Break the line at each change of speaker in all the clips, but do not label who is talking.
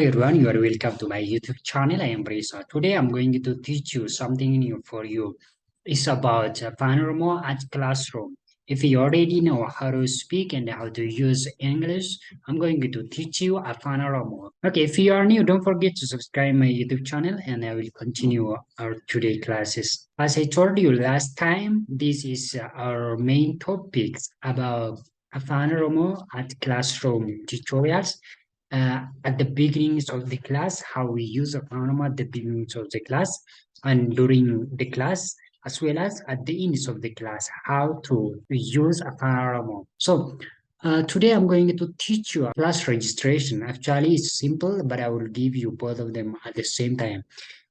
everyone, you are welcome to my YouTube channel. I am Beresa. Today I'm going to teach you something new for you. It's about Afaan Oromoo at classroom. If you already know how to speak and how to use English, I'm going to teach you Afaan Oromoo. Okay, if you are new, don't forget to subscribe my YouTube channel and I will continue our today classes. As I told you last time, this is our main topics about Afaan Oromoo at classroom tutorials. At the beginnings of the class, how we use Afaan Oromoo at the beginnings of the class and during the class, as well as at the ends of the class, how to use Afaan Oromoo. So today I'm going to teach you class registration. Actually, it's simple, but I will give you both of them at the same time.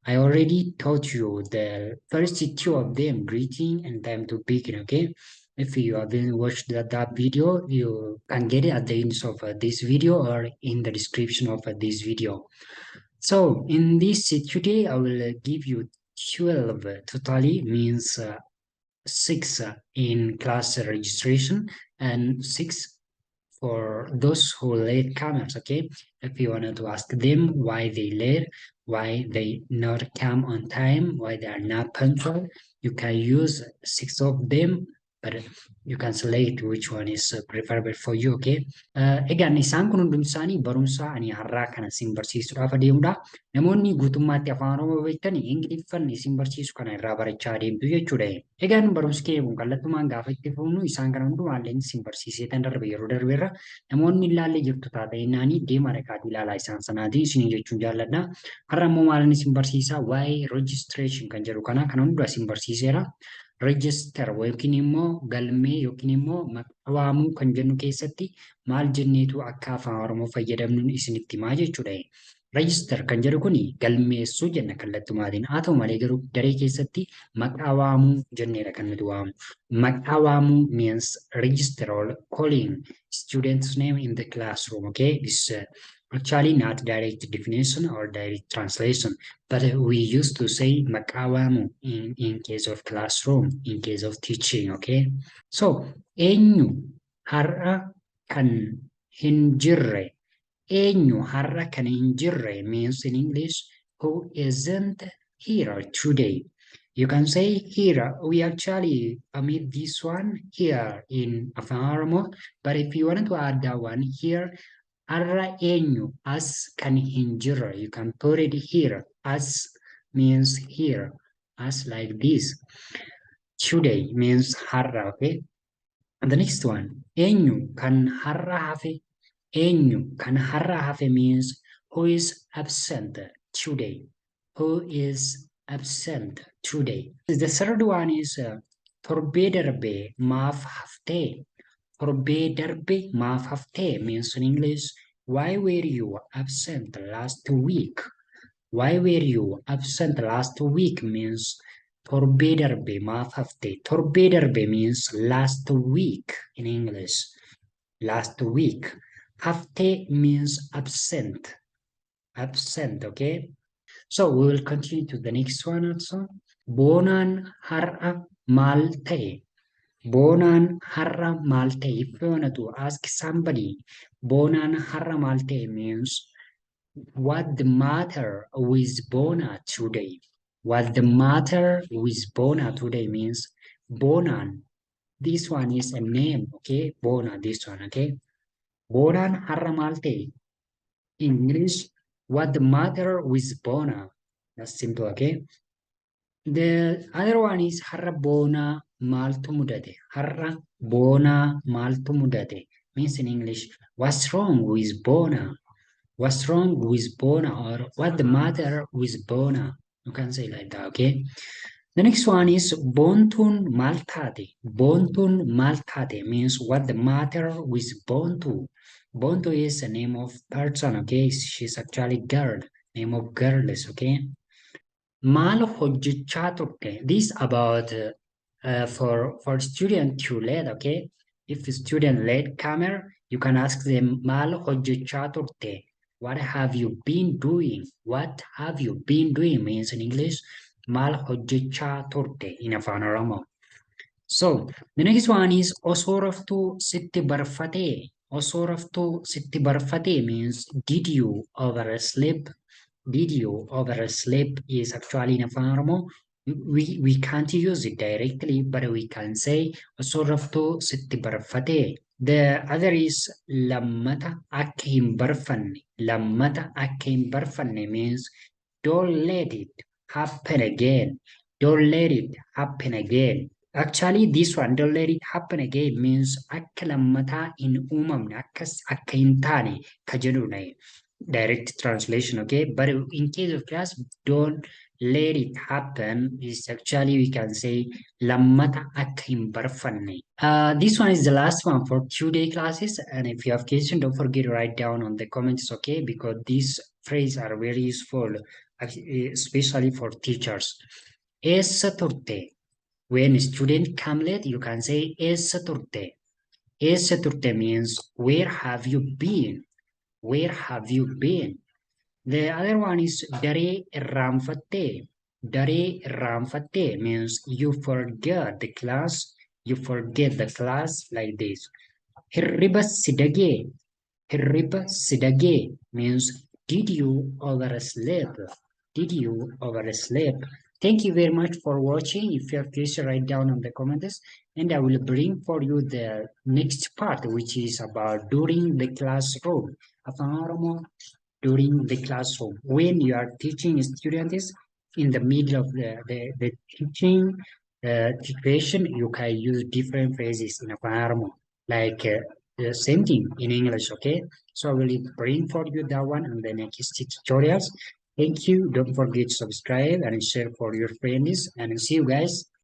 I already taught you the first two of them, greeting and time to begin, okay? If you haven't watched that video, you can get it at the end of this video or in the description of this video. So in this today, I will give you 12 totally, means 6 in class registration and 6 for those who late comers, okay? If you wanted to ask them why they late, why they not come on time, why they are not punctual, you can use 6 of them, but you can select which one is preferable for you, okay? Egaan isaan kun hundumti isaanii barumsa ani har'aa kana isin barsiisuudhaaf adeemudha. Namoonni guutummaatti afaan Oromoo beektanii Ingiliffan isin barsiisu kana irraa barachaa adeemtu jechuudha. Egaan barumsi kee kun kallattumaan gaafa itti fufnu isaan kana hundumaallee isin barsiisee tan darbe yeroo darbeerra namoonni ilaallee jirtu taata'innaanii deema dhaqaatii ilaalaa isaan sanaatii isin jechuun jaalladha. Har'a immoo maalan isin barsiisaa waa'ee registration kan jedhu kana hunda isin barsiiseera. Register yookiin immoo galmee yookiin immoo maqaa waamuu kan jennu keessatti maal jenneetu akka afaan Oromoo fayyadamnuun isinitti himaa jechuudha. Register kan jedhu kuni galmeessuu jenna kallattumaatiin. Haa ta'u malee garuu daree keessatti maqaa waamuu jenneedha kan nuti waamu. Maqaa waamuu means register or calling student's name in the classroom, okay? This actually not direct definition or direct translation, but we used to say maqaa waamuu in case of classroom, in case of teaching, okay? So, eenyu har'a kan hin jirre, eenyu har'a kan hin jirre means in English, who isn't here today. You can say here, we actually omit this one here in Afaan Oromoo, but if you want to add that one here, har'a eenyu as kan hin jirre, you can put it here. As means here, as like this. Today means har'a, okay? And the next one, eenyu kan har'a hafe. Eenyu kan har'a hafe means who is absent today. Who is absent today. The third one is torbee darbe maaf haftee. Torbee darbe maaf haftee means in English, why were you absent last week? Why were you absent last week means torbee darbe maaf haftee. Torbee darbe means last week in English. Last week. Haftee means absent. Absent, okay? So we will continue to the next one also. Boonaan har'a maal ta'e? Boonaan har'a maal ta'e? If you want to ask somebody, boonaan har'a maal ta'e means what the matter with Bona today? What the matter with Bona today means boonaan. This one is a name, okay? Bona, this one, okay? Boonaan har'a maal ta'e? English, what the matter with Bona? That's simple, okay? The other one is har'a boonaa maaltu mudate. Har'a boonaa maaltu mudate means in English, what's wrong with Bona? What's wrong with Bona or what the matter with Bona? You can say like that, okay? The next one is boontuun maal taate. Boontuun maal taate means what the matter with Boontu. Boontu is a name of person, okay? She's actually girl, name of girls, okay? Maal hojjechaa turte. This about for student to lead, okay? If student late comer, you can ask them maal hojjechaa turte. What have you been doing? What have you been doing means in English, maal hojjechaa turte in Afaan Oromoo. So the next one is osoo raftuu sitti barfatee. Osoo raftuu sitti barfatee means did you oversleep? Did you oversleep is actually in Afaan Oromoo. We can't use it directly, but we can say osoo raftuu sitti barfatee. The other is lammata akka hin barfanne. Lammata akka hin barfanne means don't let it happen again. Don't let it happen again. Actually, this one, don't let it happen again means akka lammataa hin uumamne, akka hin taane ka jedhudha. Direct translation, okay? But in case of class, don't let it happen is actually we can say lammata akka hin barfanne. This one is the last one for today classes. And if you have questions, don't forget to write down on the comments, okay? Because these phrases are very useful, especially for teachers. Eessa turte? When student come late, you can say eessa turte. Eessa turte means where have you been? Where have you been? The other one is daree irraanfatte. Daree irraanfatte means you forget the class. You forget the class like this. Hirriba si dagee. Hirriba si dagee means did you oversleep? Did you oversleep? Thank you very much for watching. If you have questions, write down on the comments and I will bring for you the next part, which is about during the classroom. Afaan Oromoo during the classroom. When you are teaching students in the middle of the teaching situation, you can use different phrases in Afaan Oromoo, like the same thing in English, okay? So I will bring for you that one in the next tutorials. Thank you. Don't forget to subscribe and share for your friends and see you guys